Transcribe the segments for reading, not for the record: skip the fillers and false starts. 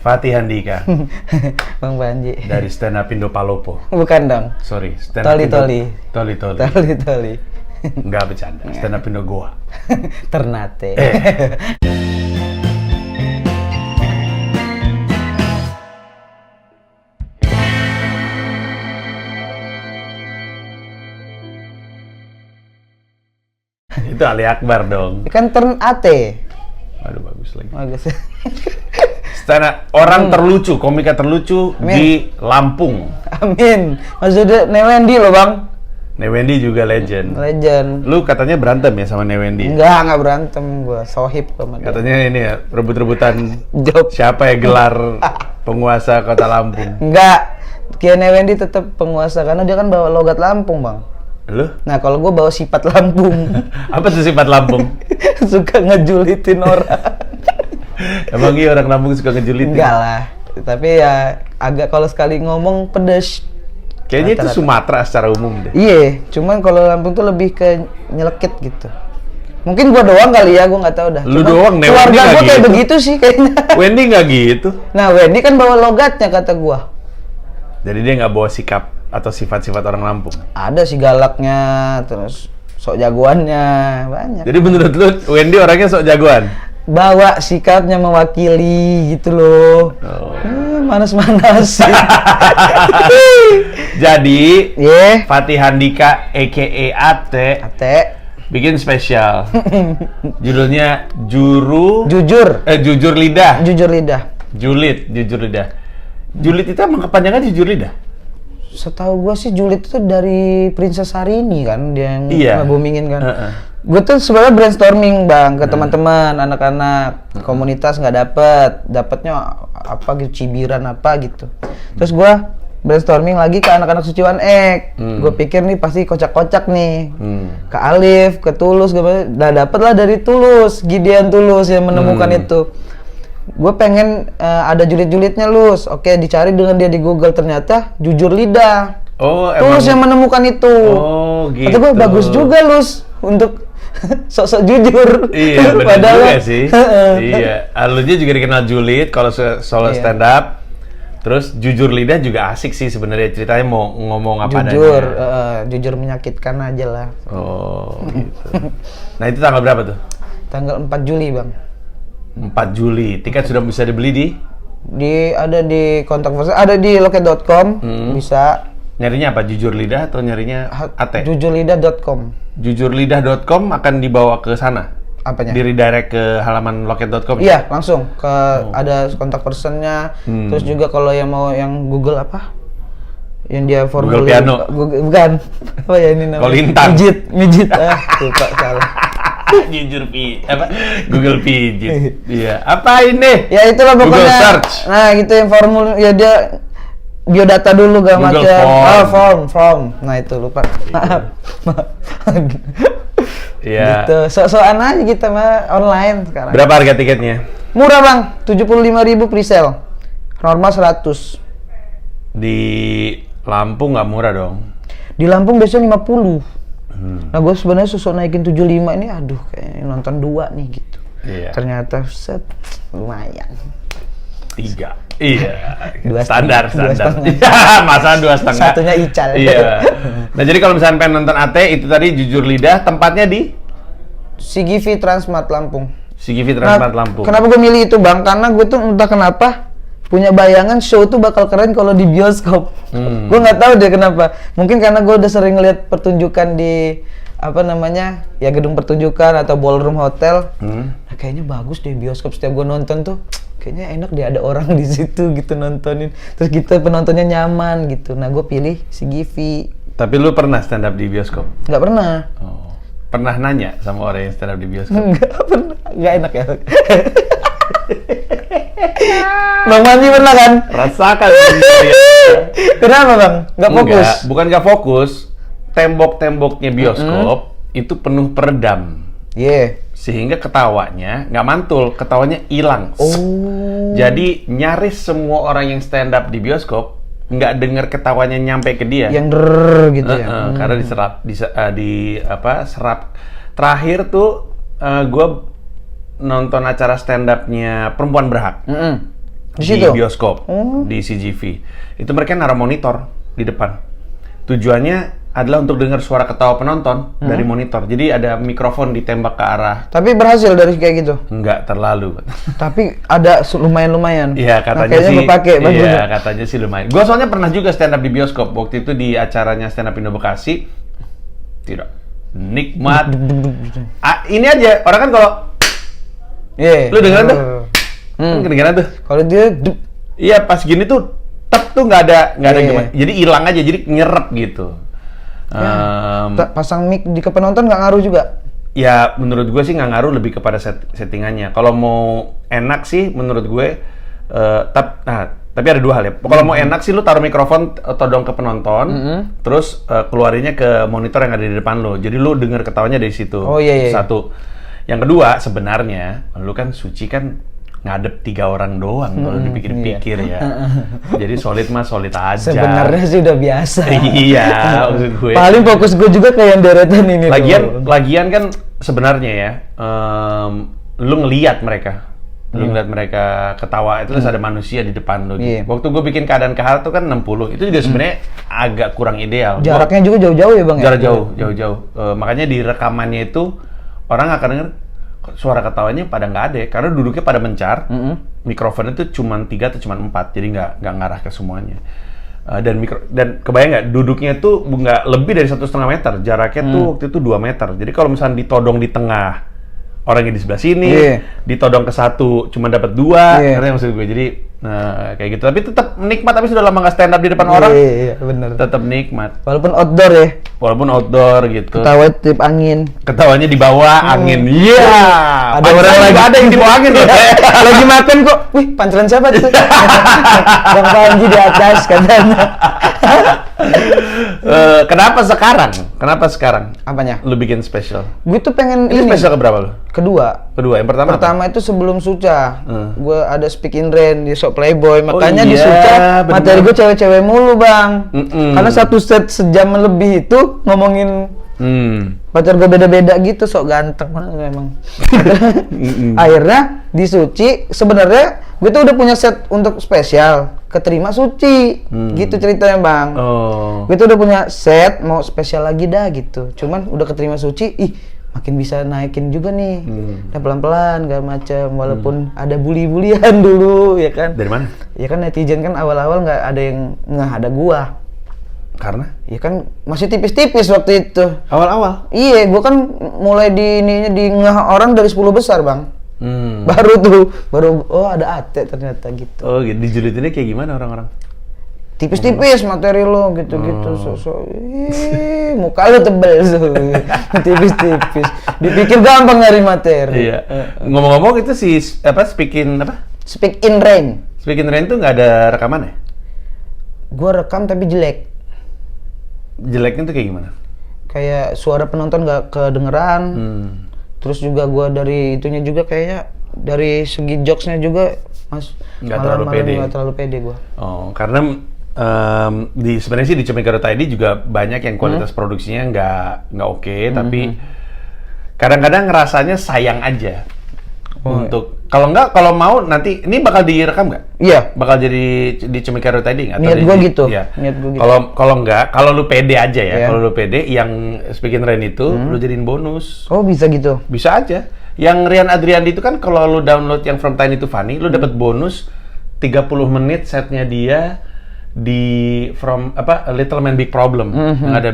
Fatih Handika. Bang Panji. Dari Stand Up Indo Palopo. Bukan dong. Sorry, Stand Up Indo... Toli. Enggak bercanda, Stand Up Indo Goa. Ternate. Itu Ali Akbar dong. Kan Ternate. Aduh, bagus lagi. Bagus. Stand up, orang terlucu, komika terlucu di Lampung. Amin. Maksudnya Newendi loh bang. Newendi juga legend. Lu katanya berantem ya sama Newendi? Enggak berantem gua. Sohib sama dia. Katanya ini ya, rebut-rebutan Job. siapa ya gelar penguasa kota Lampung. Enggak. Kia Newendi tetap penguasa karena dia kan bawa logat Lampung bang. Lu? Nah kalau gua bawa sifat Lampung. Apa tuh sifat Lampung? Suka ngejulitin orang. Emang iya orang Lampung suka ngejulitin? Enggak lah. Tapi ya agak kalau sekali ngomong pedes. Kayaknya itu Sumatera secara umum deh. Iya, cuman kalau Lampung tuh lebih ke nyelekit gitu. Mungkin gua doang kali ya, gua nggak tahu dah. Lu doang, Wendy keluarga gua kayak gitu. begitu sih kayaknya. Wendy nggak gitu. Nah, Wendy kan bawa logatnya kata gua. Jadi dia nggak bawa sikap atau sifat-sifat orang Lampung. Ada sih galaknya, terus sok jagoannya, banyak. Jadi menurut lu Wendy orangnya sok jagoan? Bawa sikapnya mewakili gitu loh. Manas-manas. Jadi, Yeah. Fatih Handika a.k.a. Ate bikin spesial. Judulnya Jujur Jujur Lidah. Jujur Lidah. Jujur Lidah. Julid itu emang kepanjangan Jujur Lidah? Setahu gua sih Julid itu dari Princess Harini kan, dia yang boomingin kan. Gue tuh sebenarnya brainstorming bang ke teman-teman, anak-anak komunitas nggak dapatnya apa gitu, cibiran apa gitu. Terus gue brainstorming lagi ke anak-anak Suciwan Ek. Gue pikir nih pasti kocak-kocak nih. Ke Alif, ke Tulus, gue dapet lah dari Tulus, Gideon Tulus yang menemukan itu. Gue pengen ada julid-julidnya Lus. Oke, dicari dengan dia di Google, ternyata Jujur Lidah. Oh, Tulus yang menemukan itu. Oh, gitu. Kata gue bagus juga Lus untuk sok-sok jujur. Iya, benar juga sih. Iya, Alunnya juga dikenal julid kalau solo stand up. Terus Jujur Lidah juga asik sih sebenarnya, ceritanya mau ngomong apa jujur, adanya. Jujur menyakitkan aja lah. Oh, gitu. Nah, itu tanggal berapa tuh? Tanggal 4 Juli, Bang. 4 Juli. Tiket sudah bisa dibeli ada di kontak person, ada di loket.com, bisa. Nyarinya apa? Jujur Lidah atau nyarinya Ate? Jujurlidah.com. Jujurlidah.com akan dibawa ke sana? Apanya? Di redirect ke halaman loket.com? Iya, langsung ke ada kontak personnya. Terus juga kalau yang mau yang Google apa? Yang dia formulir Google Piano. Bukan. Apa ya ini namanya? Kolintang. Mijit. Lupa salah. Google Pijit. Iya. Apa ini? Ya itulah pokoknya. Google Search. Nah, gitu yang formulir ya dia biodata dulu gak macam. Form. Nah, itu lupa. Maaf. Iya. Gitu. So-soan aja kita mah online sekarang. Berapa harga tiketnya? Murah, Bang. 75.000 pre-sale. Normal 100. Di Lampung nggak murah dong. Di Lampung biasanya 50. Nah, gue sebenarnya susuk naikin 75 ini, aduh kayaknya nonton 2 nih gitu. Iya. Ternyata set lumayan. 3. Iya. Standar. Masa 2,5. Satunya Ical. Iya. Nah, jadi kalau misalnya pengen nonton Ate, itu tadi Jujur Lidah, tempatnya di CGV Transmart Lampung. CGV Transmart Lampung. Kenapa gue milih itu, Bang? Karena gue tuh entah kenapa punya bayangan show tuh bakal keren kalau di bioskop. Gue nggak tahu deh kenapa. Mungkin karena gue udah sering ngeliat pertunjukan di apa namanya ya gedung pertunjukan atau ballroom hotel. Nah, kayaknya bagus deh bioskop. Setiap gue nonton tuh kayaknya enak deh ada orang di situ gitu nontonin. Terus kita penontonnya nyaman gitu. Nah, gue pilih CGV. Tapi lu pernah stand up di bioskop? Nggak pernah. Oh. Pernah nanya sama orang yang stand up di bioskop? Nggak pernah. Nggak enak ya. Bang Manji pernah kan? Rasakan. Kenapa, Bang? Nggak fokus? Enggak, bukan nggak fokus. Tembok-temboknya bioskop itu penuh peredam. Iya. Sehingga ketawanya nggak mantul, ketawanya hilang. Jadi nyaris semua orang yang stand up di bioskop nggak dengar ketawanya nyampe ke dia. Yang gitu ya. Karena serap. Terakhir tuh gue nonton acara stand up-nya Perempuan Berhak. di bioskop, di CGV. Itu mereka naruh monitor di depan. Tujuannya adalah untuk dengar suara ketawa penonton dari monitor. Jadi ada mikrofon ditembak ke arah. Tapi berhasil dari kayak gitu? Enggak terlalu. Tapi ada lumayan-lumayan. Iya, katanya sih. Iya, katanya sih lumayan. Gue soalnya pernah juga stand up di bioskop. Waktu itu di acaranya Stand Up Indo Bekasi. Tidak nikmat. Ini aja, orang kan kalau lu dengeran tuh? Kedengeran tuh? Kalau dia iya, pas gini tuh tep tuh nggak ada gimana. Jadi hilang aja, jadi nyerep gitu. Pasang mic di ke penonton nggak ngaruh juga? Ya menurut gue sih nggak ngaruh, lebih kepada settingannya. Kalau mau enak sih menurut gue, tapi ada dua hal ya. Kalau mau enak sih lu taruh mikrofon todong ke penonton, terus keluarinnya ke monitor yang ada di depan lu. Jadi lu denger ketawanya dari situ. Oh iya. Satu. Yang kedua sebenarnya lu kan suci kan ngadep 3 orang doang kalau dipikir-pikir ya. Jadi solid aja. Sebenarnya sih udah biasa. Iya, maksud gue. Paling fokus gue juga ke yang deretan ini. Lagian kan sebenarnya ya, lu ngelihat mereka. Lu ngeliat mereka ketawa, itu ada manusia di depan lu. Waktu gue bikin Keadaan Kahar tuh kan 60, itu juga sebenarnya agak kurang ideal. Jaraknya juga jauh-jauh ya bang? Jarak jauh. Makanya di rekamannya itu orang akan denger suara ketawanya pada nggak ada, karena duduknya pada mencar. Mikrofonnya tuh cuma 3 atau cuma 4, jadi nggak ngarah ke semuanya. Dan kebayang nggak, duduknya tuh nggak lebih dari 1,5 meter, jaraknya tuh waktu itu 2 meter. Jadi kalau misalnya ditodong di tengah, orangnya di sebelah sini, ditodong ke satu, cuma dapat 2, ngerti maksud gue. Jadi kayak gitu. Tapi tetap nikmat, tapi sudah lama nggak stand up di depan orang. Iya, bener. Tetap nikmat. Walaupun outdoor ya. Walaupun outdoor gitu. Ketawa tip angin. Ketawanya di bawah angin. Iya. Ada orang lagi ada yang di bawah angin loh. Lagi makan kok. Wih, pancelan siapa tuh? Bang Panji di atas katanya. Kenapa sekarang? Apanya? Lu bikin spesial? Gue tuh pengen ini spesial keberapa lu? Kedua. Yang pertama itu sebelum Suca. Gue ada Speak in Rain di Sok Playboy. Makanya iya, di Suca bener. materi gue cewek-cewek mulu bang. Karena satu set sejam lebih itu ngomongin pacar gue beda-beda gitu, sok ganteng memang. Akhirnya di Suci sebenarnya gue tuh udah punya set untuk spesial, keterima Suci, gitu ceritanya bang. Gue tuh udah punya set mau spesial lagi dah gitu, cuman udah keterima Suci, makin bisa naikin juga nih, dan pelan-pelan gak macam, walaupun ada bully-bulian dulu ya kan. Dari mana? Ya kan netizen kan awal-awal nggak ada yang ada gua. Karena? Ya kan masih tipis-tipis waktu itu. Awal-awal? Iya, gua kan mulai di ngeh orang dari 10 besar bang. Baru ada Ate ternyata gitu. Oh gitu, dijulitinnya kayak gimana orang-orang? Tipis-tipis materi lo gitu-gitu, so muka lo tebel tipis-tipis. Dipikir gampang nyari materi. Iya. Ngomong-ngomong itu Speak in Rain. Speak in Rain tuh nggak ada rekaman ya? Gua rekam tapi jelek. Jeleknya tuh kayak gimana? Kayak suara penonton nggak kedengeran. Terus juga gua dari itunya juga kayaknya dari segi jokesnya juga nggak terlalu pede gua. Oh, karena sebenarnya sih di Cemekaro tadi juga banyak yang kualitas produksinya nggak oke, tapi kadang-kadang ngerasanya sayang aja. Kalau mau nanti ini bakal direkam nggak? Iya. Bakal jadi di Cemekaro tadi nggak? Niat gue gitu. Iya. Kalau lu pede aja ya. Kalau lu pede, yang Speak in Rain itu lu jadiin bonus. Oh bisa gitu? Bisa aja. Yang Rian Adriandi itu kan kalau lu download yang From Tiny to Funny, lu dapat bonus 30 menit setnya dia di A Little Man Big Problem. Yang ada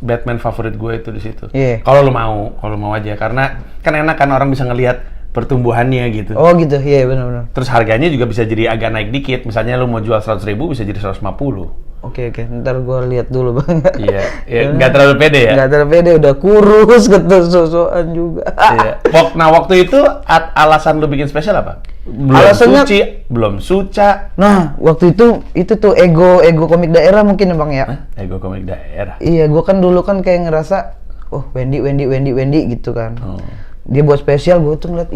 Batman favorit gue itu di situ. Kalau lu mau aja, karena kan enak kan orang bisa ngelihat pertumbuhannya gitu. Oh gitu, iya benar-benar. Terus harganya juga bisa jadi agak naik dikit. Misalnya lu mau jual 100.000 bisa jadi 150. Oke, ntar gue lihat dulu bang. Iya, nggak terlalu pede ya? Nggak terlalu pede, udah kurus, ketus-sosokan juga. Iya. Nah waktu itu alasan lu bikin spesial apa? Belum Suca. Nah waktu itu tuh ego komik daerah mungkin ya bang ya? Ego komik daerah? Iya, gue kan dulu kan kayak ngerasa, Wendy gitu kan. Dia buat spesial, gue tuh ngeliat,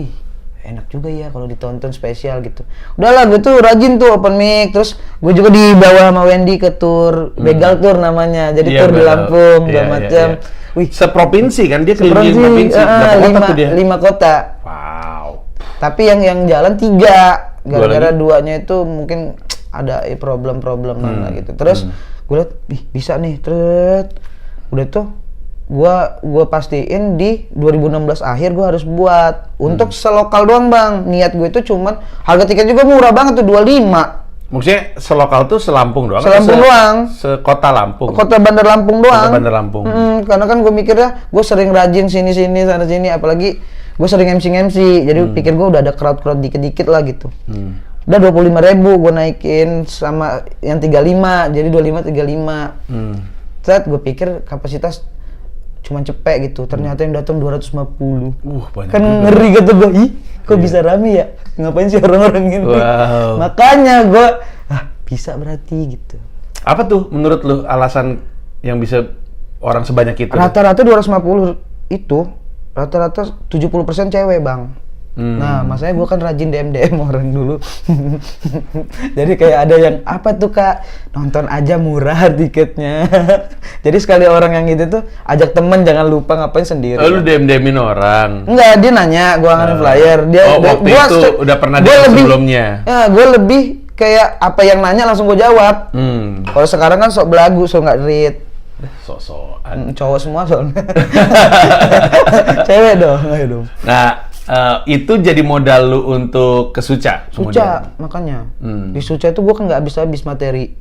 enak juga ya kalau ditonton spesial gitu. Udahlah, gue tuh rajin tuh open mic, terus gue juga dibawa sama Wendy ke tour, begal tour namanya, jadi tour di Lampung, segala macam. Wih, seprovinsi kan dia keliling provinsi. 5 kota. Wow. Tapi yang jalan 3, gara-gara duanya itu mungkin ada problem-problem lah gitu. Terus gue liat, bisa nih, udah tuh gue pastiin di 2016 akhir gue harus buat untuk selokal doang bang. Niat gue itu cuman harga tiket juga murah banget tuh 25. Maksudnya selokal tuh selampung doang? Selampung doang. Sekota Lampung? Kota Bandar Lampung doang. Kota Bandar Lampung. Karena kan gue mikirnya gue sering rajin sini-sini sana-sini, apalagi gue sering MC, jadi pikir gue udah ada crowd dikit-dikit lah gitu. Udah 25.000 gue naikin sama yang 35, jadi 25 35. Set gue pikir kapasitas cuman cepet gitu, ternyata yang datang 250. Banyak kan juga. ngeri gitu gue, kok bisa rame ya? Ngapain sih orang-orang gini? Wow. Makanya gue, bisa berarti gitu. Apa tuh menurut lu alasan yang bisa orang sebanyak itu? Rata-rata 250 itu, rata-rata 70% cewek bang. Nah, masanya gue kan rajin DM orang dulu. Jadi kayak ada yang, apa tuh kak? Nonton aja murah tiketnya. Jadi sekali orang yang gitu tuh, ajak temen, jangan lupa ngapain sendiri. Lu DM-in orang? Enggak, dia nanya, gue nganterin flyer. Dia, waktu itu udah pernah DM sebelumnya? Ya, gue lebih kayak apa yang nanya langsung gue jawab. Kalau sekarang kan sok belagu, sok nggak read. Sok-sokan. Cowok semua soalnya. Cewek dong. Nah, itu jadi modal lu untuk ke Suca? Suca, makanya. Di Suca itu gue kan nggak habis materi.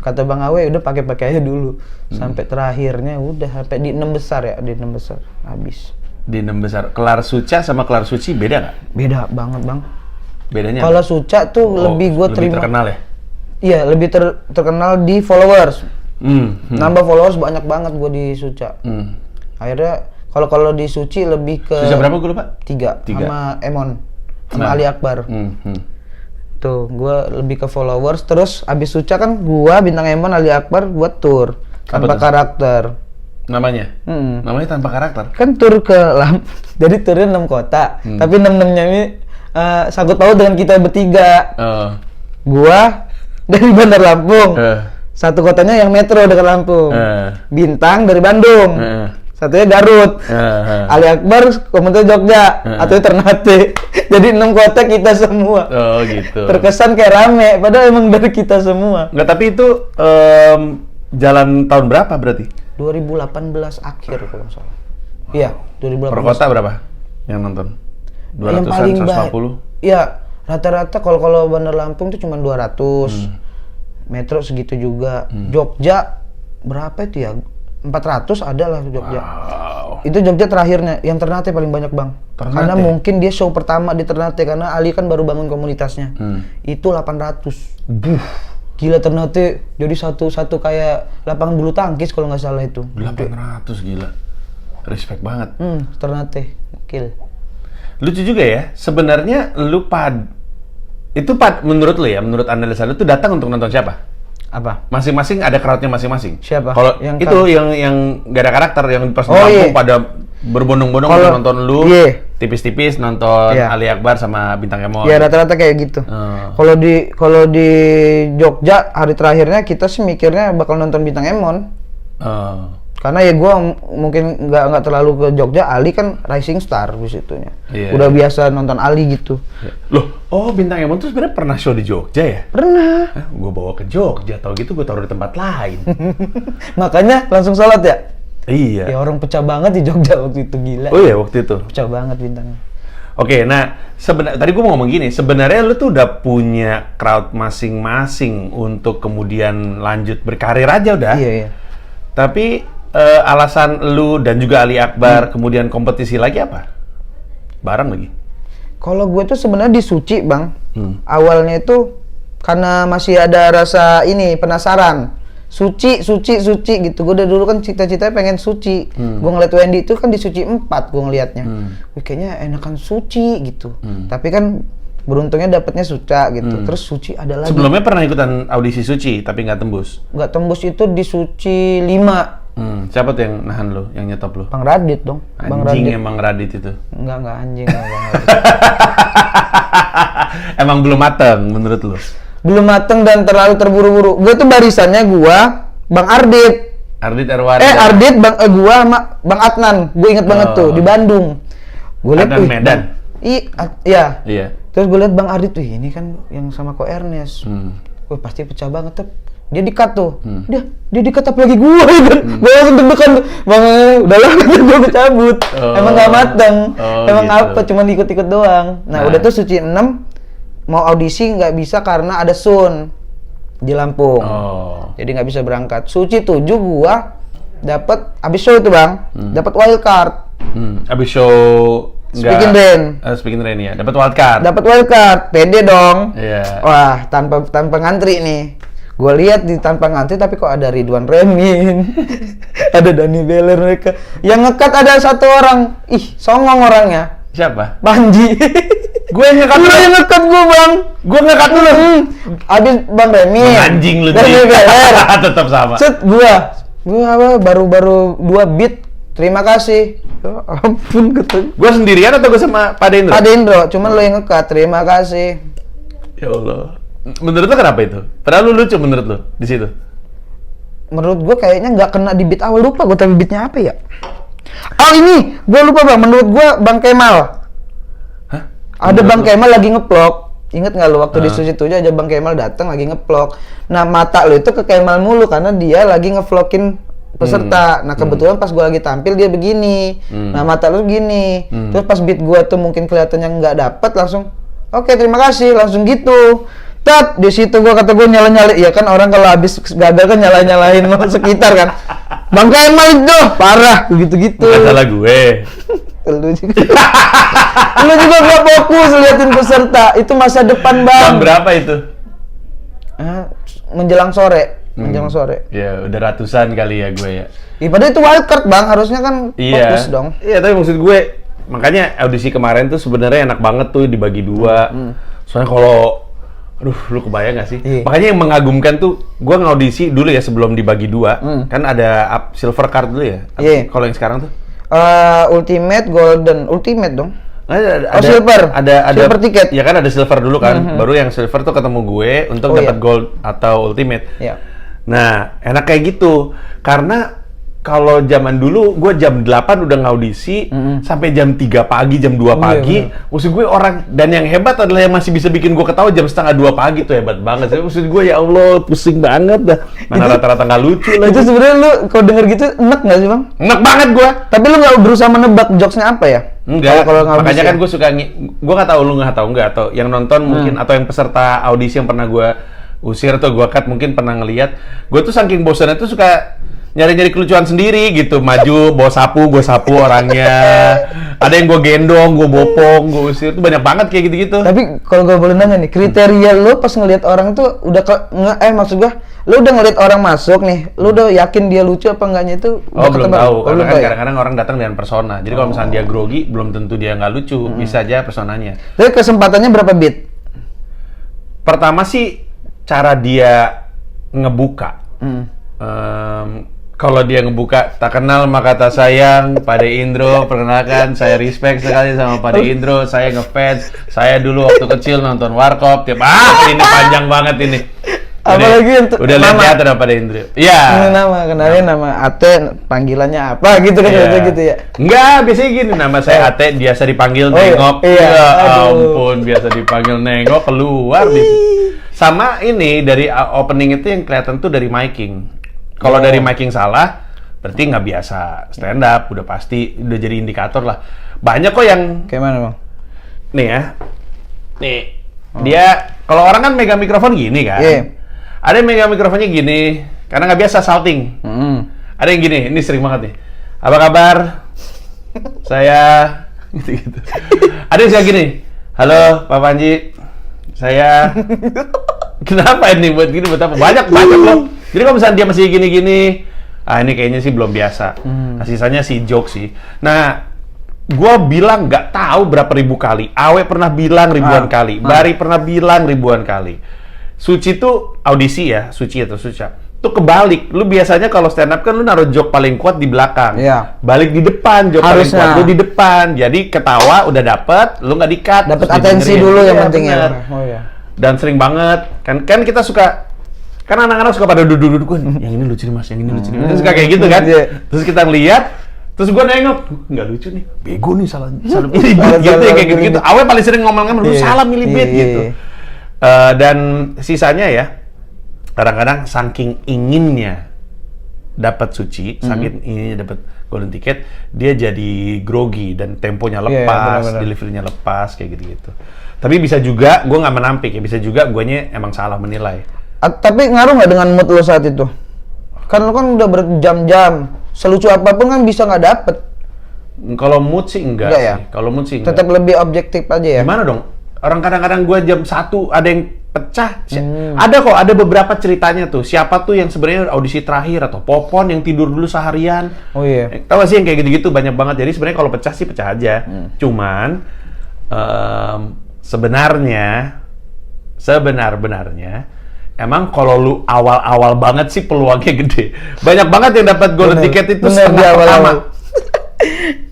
Kata Bang Awe, udah pakai aja dulu. Sampai terakhirnya udah sampai di 6 besar ya, di 6 besar habis. Di 6 besar. Kelar Suca sama kelar Suci beda nggak? Beda banget bang. Bedanya? Kalau Suca tuh lebih gue terima. Lebih terkenal ya? Iya, lebih terkenal di followers. Nambah followers banyak banget gue di Suca. Akhirnya kalau di Suci lebih ke Suca berapa gue lupa? 3 sama Emon sama Ali Akbar. Tuh gue lebih ke followers. Terus abis Suca kan gue bintang Emon Ali Akbar buat tour tanpa karakter. Namanya? Namanya tanpa karakter? Kan tour ke jadi turnya 6 kota. Tapi 6-6-nya ini sangkut paut dengan kita bertiga. Gua dari Bandar Lampung. Satu kotanya yang metro dekat Lampung. Bintang dari Bandung. Satunya Garut. Ali Akbar komentar Jogja. Atau Ternate. Jadi 6 kota kita semua. Oh gitu. Terkesan kayak rame, padahal emang dari kita semua. Nggak, tapi itu jalan tahun berapa berarti? 2018 akhir kalau nggak salah. Iya, 2018. Per kota berapa yang nonton? 200-an, yang paling 150? Iya, rata-rata kalau Bandar Lampung itu cuma 200. Metro segitu juga. Jogja berapa itu ya? 400 ada lah Jogja. Wow. Itu Jogja terakhirnya, yang Ternate paling banyak bang. Ternate? Karena mungkin dia show pertama di Ternate, karena Ali kan baru bangun komunitasnya. Itu 800. Gila Ternate, jadi satu kayak lapangan bulu tangkis kalau nggak salah itu. 800 gila. Respect banget. Ternate, kill. Lucu juga ya, sebenarnya lu menurut lu ya, menurut analisa lu tuh datang untuk nonton siapa? Apa? Masing-masing ada crowd-nya masing-masing. Siapa? Kalau itu yang gak ada karakter, yang pas Lampung pada berbondong-bondong nonton lu, tipis-tipis nonton Ali Akbar sama Bintang Emon. Iya, rata-rata kayak gitu. Kalau di Jogja hari terakhirnya kita sih mikirnya bakal nonton Bintang Emon. Karena ya gue mungkin nggak terlalu ke Jogja, Ali kan rising star di situnya. Udah biasa nonton Ali gitu. Loh, Bintang Emon tuh sebenarnya pernah show di Jogja ya? Pernah. Gue bawa ke Jogja, tau gitu gue taruh di tempat lain. Makanya langsung sholat ya? Iya. Ya orang pecah banget di Jogja waktu itu, gila. Oh iya, waktu itu? Pecah banget Bintangnya. Oke, nah tadi gue mau ngomong gini, sebenarnya lu tuh udah punya crowd masing-masing untuk kemudian lanjut berkarir aja udah. Iya. Tapi alasan lu dan juga Ali Akbar kemudian kompetisi lagi apa? Bareng lagi? Kalau gue tuh sebenarnya di Suci bang, awalnya itu karena masih ada rasa penasaran, Suci gitu. Gue dari dulu kan cita-citanya pengen Suci. Gue ngeliat Wendy itu kan di Suci 4 gue ngeliatnya. Kayaknya enakan Suci gitu. Tapi kan beruntungnya dapetnya Suca gitu. Terus Suci ada lagi. Sebelumnya pernah ikutan audisi Suci tapi nggak tembus? Nggak tembus itu di Suci 5. Siapa tuh yang nahan lo, yang nyetop lo? Bang Radit dong. Anjing emang Radit itu. Enggak anjing Bang Radit. Emang belum mateng menurut lo? Belum mateng dan terlalu terburu-buru. Gue tuh barisannya Bang Ardit. Ardit Erwan. Ardit gua sama Bang Adnan. Gue inget banget tuh di Bandung. Gue liat Adnan Medan. Iya. Terus gue liat Bang Ardit, wih ini kan yang sama Ko Ernest. Wih pasti pecah banget tuh. Dia di-cut tuh. Dia di-cut apalagi gue kan. Gue langsung deg-degan tuh. Bang, udahlah gue cabut. Emang gak mateng. Emang gitu. Apa, cuma ikut-ikut doang. Nah udah tuh Suci 6 mau audisi nggak bisa karena ada Sun di Lampung. Jadi nggak bisa berangkat. Suci 7 gua dapat abis show itu Bang, dapat wild card. Abis show Speaking Rain. Speaking Rain ya, dapat wild card. Dapat wild card, pede dong. Iya. Wah, tanpa ngantri nih. Gua lihat di tanpa ngantri tapi kok ada Ridwan Remin. Ada Dani Beler mereka. Yang ngekat ada satu orang. Ih, songong orangnya. Siapa? Panji. Gue yang ngekat dulu. Lu yang ngekat gue Bang. Gue ngekat dulu. Abis Bang Remin. Anjing lu. Dani Beler. Tetap sama. Set gua apa baru 2 beat. Terima kasih. Ya ampun kata. Gua sendirian atau gua sama Pak Dendro? Pak Dendro, cuman lo yang ngekat. Terima kasih. Ya Allah. Menurut lo kenapa itu? Padahal lu lucu menurut lo di situ. Menurut gua kayaknya nggak kena di beat awal, lupa gua tapi beatnya apa ya? Oh ini, gua lupa Bang. Menurut gua Bang Kemal. Hah? Ada Bang Kemal lagi ngeplok. Ingat nggak lu waktu di Suci 7 aja Bang Kemal datang lagi ngeplok. Nah mata lu itu ke Kemal mulu karena dia lagi ngevlogin peserta. Nah kebetulan pas gua lagi tampil dia begini. Nah mata lu gini. Terus pas beat gua tuh mungkin kelihatannya nggak dapet langsung. Oke, terima kasih langsung gitu. Tat di situ gua kata gua nyala-nyala. Ya kan orang kalau habis gagal kan nyala-nyalain sekitar kan. Bang Kemal itu parah gitu-gitu. Bukan salah gue. Lu juga gak fokus liatin peserta. Itu masa depan Bang. Jam berapa itu? Menjelang sore. Menjelang sore. Ya udah ratusan kali ya gue ya. Padahal itu wildcard Bang, harusnya kan fokus dong. Iya, tapi maksud gue makanya audisi kemarin tuh sebenarnya enak banget tuh dibagi 2. Soalnya kalau aduh, lu kebayang gak sih? Makanya yang mengagumkan tuh, gue ngaudisi dulu ya sebelum dibagi 2. Kan ada silver card dulu ya. Kalau yang sekarang tuh Ultimate, Golden, Ultimate dong. Ada silver. Ada silver tiket. Ya kan ada silver dulu kan. Baru yang silver tuh ketemu gue untuk dapat gold atau ultimate. Nah, enak kayak gitu. Karena kalau zaman dulu gue jam 8 udah ngaudisi sampai jam 3 pagi, jam 2 pagi. Maksud gue orang, dan yang hebat adalah yang masih bisa bikin gue ketawa jam setengah 2 pagi tuh hebat banget. Maksud gue ya Allah pusing banget dah. Mana rata-rata nggak lucu lah. Itu sebenarnya lu kalau denger gitu enak nggak sih Bang? Enak banget gue. Tapi lu nggak berusaha menebak jokesnya apa ya? Enggak, makanya kan gue suka, gue nggak tahu lu nggak tahu nggak, atau yang nonton mungkin, atau yang peserta audisi yang pernah gue usir atau gue cut mungkin pernah ngeliat. Gue tuh saking bosannya tuh suka nyari-nyari kelucuan sendiri gitu, maju bawa sapu, gue sapu orangnya, ada yang gue gendong, gue bopong, gue usir, tuh banyak banget kayak gitu-gitu. Tapi kalau gue boleh nanya nih, kriteria lo pas ngelihat orang tuh udah maksud gue, lo udah ngelihat orang masuk nih, lo udah yakin dia lucu apa enggaknya itu? Belum tahu, karena kan kadang-kadang orang datang dengan persona, jadi kalau misalnya dia grogi, belum tentu dia nggak lucu, bisa aja personanya. Jadi kesempatannya berapa beat? Pertama sih cara dia ngebuka. Kalau dia ngebuka, tak kenal maka tak sayang, Pade Indro, perkenalkan saya respect sekali sama Pade Indro, saya ngefans, saya dulu waktu kecil nonton Warkop, tiap ini panjang banget ini. Apalagi untuk udah lihat teater Pade Indro. Iya. Kenalin nama Ate, panggilannya apa gitu kan gitu ya. Enggak, biasanya gini, nama saya Ate, biasa dipanggil nengok. Ya ampun, biasa dipanggil nengok keluar di. Sama ini dari opening itu yang kelihatan tuh dari miking. Kalau dari miking salah, berarti nggak biasa stand up, udah pasti, udah jadi indikator lah. Banyak kok yang kayak mana Bang? Nih ya, nih dia kalau orang kan megang mikrofon gini kan, ada yang megang mikrofonnya gini, karena nggak biasa salting. Ada yang gini, ini sering banget nih. Apa kabar? Saya gitu-gitu. Ada yang kayak gini, halo Pak Panji, saya. Kenapa ini buat gini, buat apa? Banyak loh. Jadi kalau misalnya dia masih gini-gini, ini kayaknya sih belum biasa. Sisanya sih joke sih. Nah, gua bilang nggak tahu berapa ribu kali. Awe pernah bilang ribuan kali. Bari pernah bilang ribuan kali. Suci tuh audisi ya, Suci atau Suca. Tuh kebalik. Lu biasanya kalau stand up kan lu naruh joke paling kuat di belakang. Balik di depan, joke paling kuat lu di depan. Jadi ketawa udah dapet, lu nggak di-cut. Dapet atensi dulu yang penting ya. Dan sering banget kan kita suka, kan anak-anak suka pada duduk-duduk kan, yang ini lucu nih mas, yang ini lucu nih mas, suka kayak gitu kan. Terus kita lihat Terus gue nengok, nggak lucu nih, bego nih salah milih beat gitu ya kayak gitu. Awalnya paling sering ngomong-ngomong, lu salah milih beat gitu. Dan sisanya ya, kadang-kadang saking inginnya dapat Suci, saking inginnya dapat golden ticket, dia jadi grogi dan temponya lepas, deliverynya lepas kayak gitu-gitu. Tapi bisa juga gue nggak menampik ya, bisa juga guanya emang salah menilai. Tapi ngaruh nggak dengan mood lo saat itu? Kan lo kan udah berjam-jam. Selucu apapun kan bisa nggak dapet. Kalau mood sih enggak sih. Ya? Kalau mood sih enggak. Tetap lebih objektif aja ya? Gimana dong? Orang kadang-kadang gue jam 1 ada yang pecah. Ada kok, ada beberapa ceritanya tuh. Siapa tuh yang sebenarnya audisi terakhir atau Popon yang tidur dulu seharian. Oh iya. Tahu gak sih yang kayak gitu-gitu banyak banget. Jadi sebenarnya kalau pecah sih pecah aja. Cuman sebenarnya emang kalau lu awal-awal banget sih peluangnya gede. Banyak banget yang dapat golden ticket itu setengah pertama.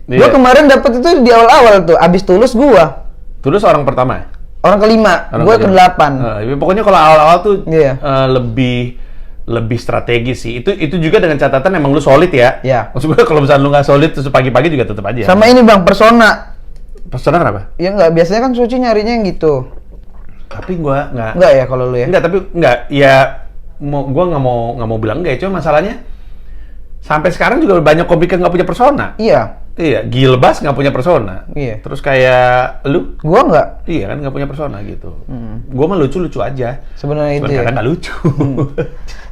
Gua kemarin dapat itu di awal-awal tuh, abis Tulus gua. Tulus orang pertama? Orang kelima, gua ke-8. Pokoknya kalau awal-awal tuh lebih strategis sih. Itu juga dengan catatan emang lu solid ya. Iya. Maksud gua kalau misalnya lu nggak solid terus pagi-pagi juga tetap aja. Sama ini Bang, Persona. Persona kenapa? Ya nggak, biasanya kan Suci nyarinya yang gitu. Tapi gua nggak. Nggak ya kalau lu ya? Nggak, tapi nggak. Ya, gua nggak mau bilang nggak. Cuma masalahnya sampai sekarang juga banyak komika nggak punya persona. Iya. Iya, Gilbas nggak punya persona. Iya. Terus kayak lu? Gua nggak. Iya kan nggak punya persona gitu. Gua mah lucu-lucu aja. Sebenarnya itu. Kadang nggak lucu.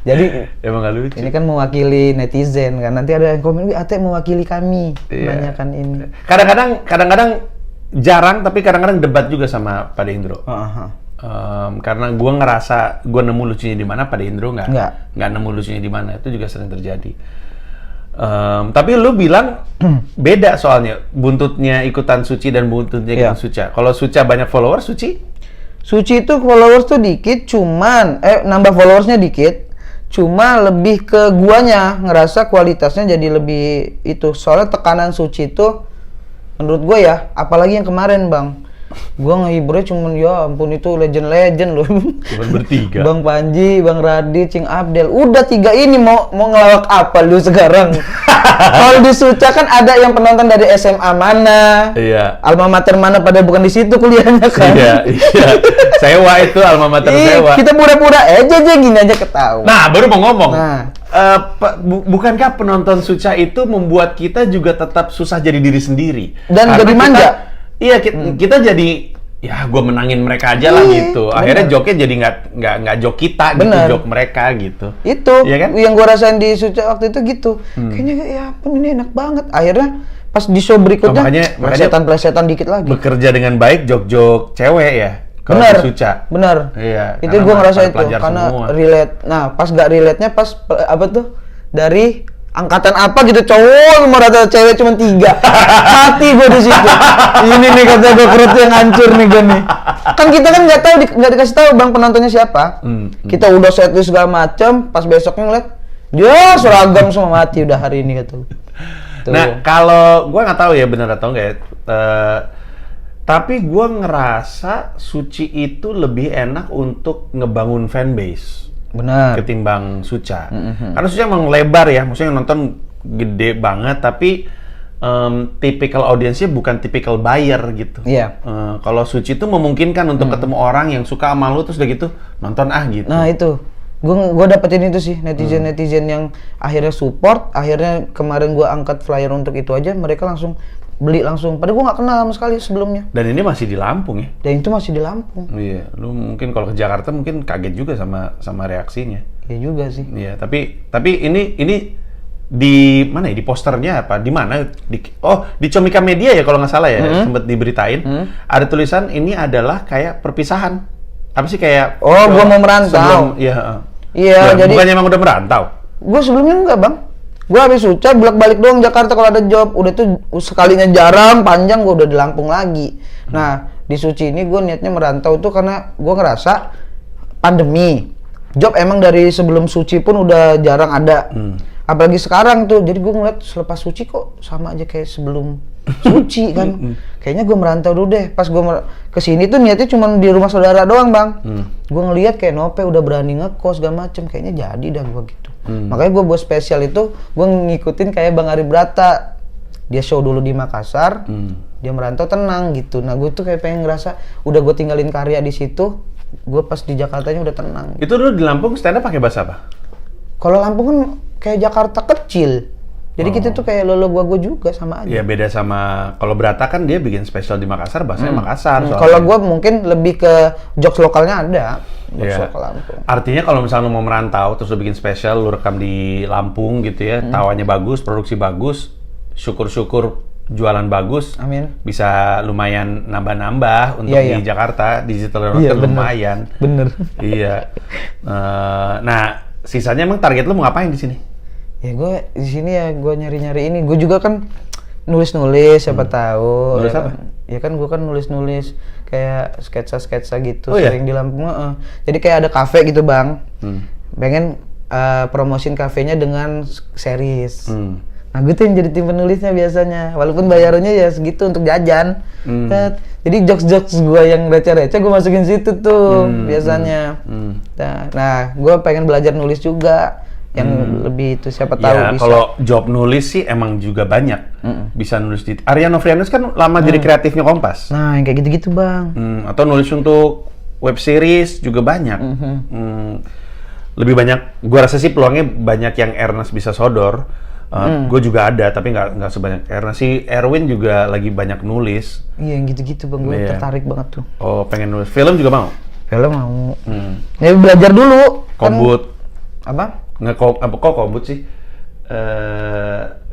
Jadi emang nggak lucu. Ini kan mewakili netizen kan. Nanti ada yang komen, Ate mewakili kami. Menanyakan ini. Kadang-kadang jarang, tapi kadang-kadang debat juga sama Pak Indro. Karena gue ngerasa gue nemu lucunya di mana, pada Indro nggak nemu lucunya di mana. Itu juga sering terjadi. Tapi lu bilang beda soalnya buntutnya ikutan Suci dan buntutnya ikutan Suca. Kalau Suca banyak followers, Suci itu followers tuh dikit, cuman nambah followersnya dikit, cuma lebih ke guanya ngerasa kualitasnya jadi lebih itu. Soalnya tekanan Suci itu menurut gue ya, apalagi yang kemarin Bang. Gue ngehiburnya cuman ya ampun itu legend loh. Cuman bertiga. Bang Panji, Bang Radit, Cing Abdel. Udah 3 ini mau ngelawak apa lu sekarang? Kalau di Suca kan ada yang penonton dari SMA mana? Iya. Alma mater mana pada bukan di situ kuliahnya kan? Iya. Sewa itu alma mater sewa. Kita pura-pura aja gini aja ketawa. Nah, baru mau ngomong. Bukankah penonton Suca itu membuat kita juga tetap susah jadi diri sendiri? Dan jadi manja. Iya, kita jadi ya gue menangin mereka aja lah gitu. Akhirnya joknya jadi nggak jok kita gitu, jok mereka gitu. Itu ya kan? Yang gue rasain di Suca waktu itu gitu. Kayaknya ya ampun ini enak banget. Akhirnya pas di show berikutnya plesetan dikit lagi. Bekerja dengan baik jok cewek ya. Kalau di Suca. Benar. Iya. Itu gue ngerasa itu karena relate. Nah, pas nggak relate-nya pas apa tuh dari angkatan apa gitu cowok merata cewek cuma 3. Mati gue di situ. Ini nih kata gue perut yang hancur nih gue nih. Kan kita kan nggak tahu nggak dikasih tahu Bang penontonnya siapa. Kita udah setlist segala macam, pas besoknya ngeliat dia seragam semua, mati udah hari ini gitu. Nah, kalau gue nggak tahu ya benar atau enggak ya. Tapi gue ngerasa Suci itu lebih enak untuk ngebangun fanbase. Benar. Ketimbang Suca. Karena Suca emang lebar ya, maksudnya nonton gede banget, tapi typical audiensnya bukan typical buyer gitu. Iya. Kalau Suci itu memungkinkan untuk ketemu orang yang suka sama lu terus udah gitu nonton gitu. Nah itu, gue dapetin itu sih netizen yang akhirnya support. Akhirnya kemarin gue angkat flyer untuk itu aja, mereka langsung beli langsung. Padahal gue nggak kenal sama sekali sebelumnya. Dan ini masih di Lampung ya? Dan itu masih di Lampung. Iya, lu mungkin kalau ke Jakarta mungkin kaget juga sama reaksinya. Iya juga sih. Iya, tapi ini di mana ya? Di posternya apa? Di mana? Di Comika Media ya kalau nggak salah ya, sempat diberitain. Ada tulisan ini adalah kayak perpisahan. Apa sih kayak? Oh, gua mau merantau. Iya. Iya, jadi. Bukannya emang udah merantau? Gua sebelumnya enggak Bang. Gua habis Suca bolak-balik doang Jakarta kalau ada job. Udah tuh sekalinya jarang, panjang gua udah di Lampung lagi. Nah, di Suci ini gua niatnya merantau tuh karena gua ngerasa pandemi. Job emang dari sebelum Suci pun udah jarang ada. Apalagi sekarang tuh. Jadi gua ngeliat selepas Suci kok sama aja kayak sebelum Suci kan. Kayaknya gua merantau dulu deh. Pas gua kesini tuh niatnya cuma di rumah saudara doang Bang. Gua ngeliat kayak Nope udah berani ngekos segala macem. Kayaknya jadi dah gua gitu. Makanya gue buat spesial itu gue ngikutin kayak Bang Ari Brata. dia show dulu di Makassar, dia merantau tenang gitu. Nah gue tuh kayak pengen ngerasa udah gue tinggalin karya di situ, gue pas di Jakartanya udah tenang. Itu dulu di Lampung stand up pakai bahasa apa? Kalau Lampung kan kayak Jakarta kecil. Jadi kita tuh kayak lolo gua juga sama aja. Iya beda sama kalau Berata kan dia bikin spesial di Makassar bahasanya Makassar. Kalau gua mungkin lebih ke jokes lokalnya ada. Jokes lokal Lampung. Artinya kalau misalnya lu mau merantau terus lu bikin spesial, lu rekam di Lampung gitu ya, tawanya bagus, produksi bagus, syukur-syukur jualan bagus. Amin. Bisa lumayan nambah-nambah untuk di Jakarta, digital download kan lumayan. Bener. Iya. Nah, sisanya emang target lu mau ngapain di sini? Ya gue di sini ya gue nyari-nyari ini. Gue juga kan nulis-nulis siapa tahu. Nulis apa? Ya kan gue kan nulis-nulis kayak sketsa-sketsa gitu sering di Lampung. Jadi kayak ada kafe gitu bang. Pengen promosin kafenya dengan series. Nah gue tuh yang jadi tim penulisnya biasanya. Walaupun bayarannya ya segitu untuk jajan. Jadi jokes-jokes gue yang receh-receh gue masukin situ tuh biasanya. Nah gue pengen belajar nulis juga. Yang lebih itu siapa tahu ya, bisa. Kalau job nulis sih emang juga banyak. Bisa nulis di Arya Novrianus kan lama jadi kreatifnya Kompas. Nah, yang kayak gitu-gitu, Bang. Atau nulis untuk web series juga banyak. Lebih banyak, gua rasa sih peluangnya banyak yang Ernest bisa sodor. Gue juga ada, tapi nggak sebanyak Ernest. Si Erwin juga lagi banyak nulis. Iya, yang gitu-gitu, Bang. Gue tertarik banget tuh. Oh, pengen nulis. Film juga mau? Film mau. Ya belajar dulu. Kombut. Kan, apa? Kok kombut sih?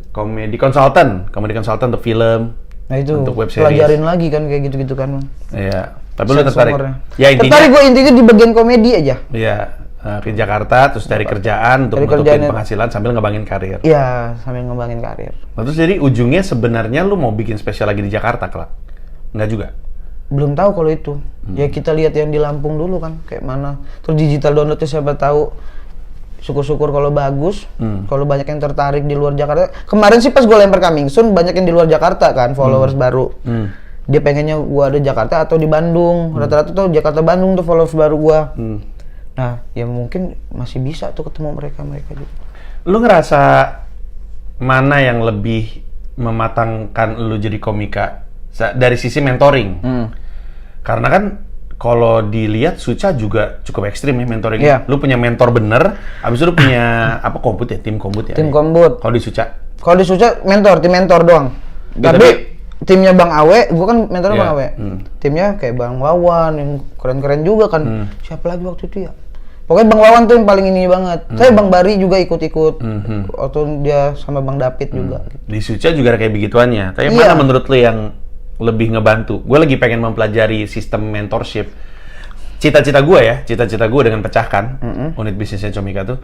Komedi konsultan untuk film. Nah itu untuk web series. Pelajarin lagi kan kayak gitu-gitu kan. Iya. Tapi lu tertarik? Ya intinya. Tertarik gue intinya di bagian komedi aja. Iya. Ke Jakarta terus cari kerjaan untuk nutupin penghasilan sambil ngembangin karir. Iya, sambil ngembangin karir. Nah, terus jadi ujungnya sebenarnya lu mau bikin spesial lagi di Jakarta, Kelak? Enggak juga? Belum tahu kalau itu. Ya kita lihat yang di Lampung dulu kan kayak mana. Terus digital downloadnya siapa tahu. Syukur-syukur kalau bagus, kalau banyak yang tertarik di luar Jakarta. Kemarin sih pas gue lempar Coming Soon, banyak yang di luar Jakarta kan, followers baru. Dia pengennya gue ada Jakarta atau di Bandung. Rata-rata tuh Jakarta Bandung tuh followers baru gue. Nah, ya mungkin masih bisa tuh ketemu mereka juga. Lu ngerasa mana yang lebih mematangkan lu jadi komika dari sisi mentoring? Karena kan kalau dilihat Suca juga cukup ekstrim ya mentoringnya. Yeah. Lu punya mentor bener, abis itu lu punya apa Kombut ya? Tim Kombut ya? Tim Kombut. Kalau di Suca? Kalau di Suca tim mentor doang. Tapi timnya Bang Awe, gua kan mentornya Bang Awe. Timnya kayak Bang Wawan yang keren-keren juga kan. Siapa lagi waktu itu ya? Pokoknya Bang Wawan tuh yang paling ini banget. Saya Bang Bari juga ikut-ikut. Waktu dia sama Bang David juga. Di Suca juga ada kayak begituannya. Tapi mana menurut lu yang lebih ngebantu? Gue lagi pengen mempelajari sistem mentorship. Cita-cita gue dengan pecahkan unit bisnisnya Comika tuh,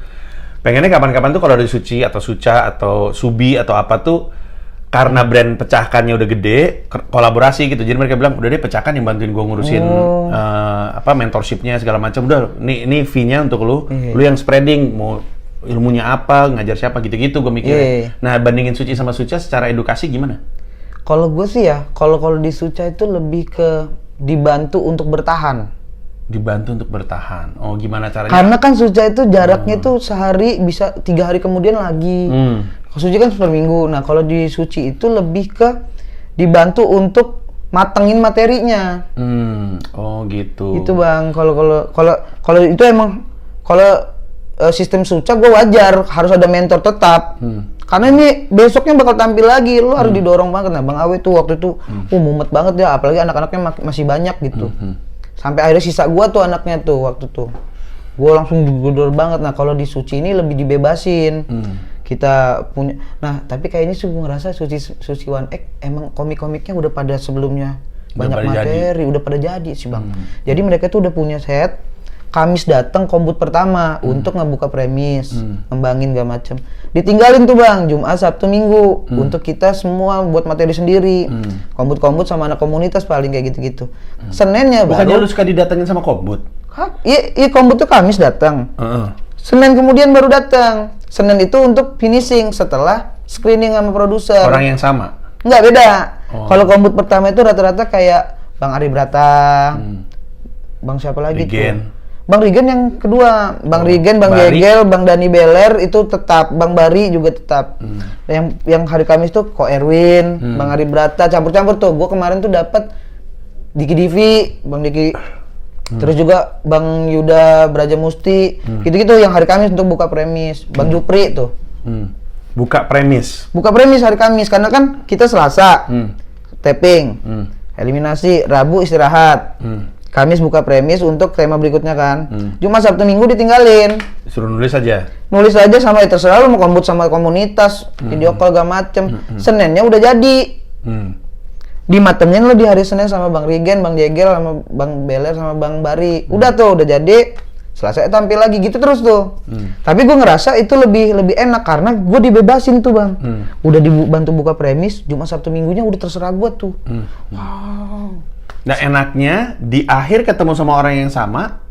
pengennya kapan-kapan tuh kalau ada Suci atau Suca atau Subi atau apa tuh, karena brand pecahkannya udah gede, kolaborasi gitu. Jadi mereka bilang, udah deh pecahkan yang bantuin gue ngurusin mentorshipnya segala macam. Udah, ini fee-nya untuk lu, lu yang spreading, mau ilmunya apa, ngajar siapa gitu-gitu gue mikir. Nah, bandingin Suci sama Suca secara edukasi gimana? Kalau gue sih ya, kalau di Suca itu lebih ke dibantu untuk bertahan. Dibantu untuk bertahan. Oh, gimana caranya? Karena kan Suca itu jaraknya tuh sehari bisa 3 hari kemudian lagi. Kalau Suci kan per minggu. Nah, kalau di Suci itu lebih ke dibantu untuk matengin materinya. Oh, gitu. Itu Bang. Kalau itu emang kalau sistem Suca gue wajar harus ada mentor tetap. Karena ini besoknya bakal tampil lagi, lu harus didorong banget. Nah, Bang Awe tuh waktu itu mumet banget ya, apalagi anak-anaknya masih banyak gitu. Sampai akhirnya sisa gua tuh anaknya tuh waktu tuh. Gua langsung digedor banget. Nah, kalau di Suci ini lebih dibebasin. Kita punya. Nah, tapi kayaknya sih gua ngerasa Suci One X emang komik-komiknya udah pada sebelumnya banyak materi, udah pada jadi sih, Bang. Jadi mereka tuh udah punya set. Kamis datang Kombut pertama untuk ngebuka premis, ngembangin gak macem. Ditinggalin tuh Bang, Jumat, Sabtu, Minggu untuk kita semua buat materi sendiri. Kombut-kombut sama anak komunitas paling kayak gitu-gitu. Seninnya bukannya lu suka didatengin sama Kombut? Iya, Kombut tuh Kamis datang. Senin kemudian baru datang. Senin itu untuk finishing setelah screening sama produser. Orang yang sama? Enggak, beda. Kalau Kombut pertama itu rata-rata kayak Bang Ari Brata, Bang siapa lagi tuh? Bang Rigen yang kedua, Bang Rigen, Bang Bari. Jegel, Bang Dani Beler itu tetap, Bang Bari juga tetap. Yang hari Kamis tuh Ko Erwin, Bang Ari Brata, campur-campur tuh. Gue kemarin tuh dapat Diki Divi, Bang Diki, terus juga Bang Yuda Braja Musti, gitu-gitu yang hari Kamis untuk buka premis. Bang Jupri tuh. Buka premis Hari Kamis karena kan kita Selasa taping, eliminasi, Rabu istirahat. Kamis buka premis untuk tema berikutnya kan. Jumat, Sabtu, Minggu ditinggalin. Suruh nulis aja. Nulis aja sama terserah lu mau kombut sama komunitas, video call gak macem. Seninnya udah jadi. Dimatemin lo di hari Senin sama Bang Rigen, Bang Jegel, sama Bang Beler, sama Bang Bari. Udah tuh, udah jadi. Selesai tampil lagi gitu terus tuh. Tapi gue ngerasa itu lebih enak karena gue dibebasin tuh bang. Udah dibantu buka premis, Jumat Sabtu Minggunya udah terserah gue tuh. Wow. Nah enaknya di akhir ketemu sama orang yang sama,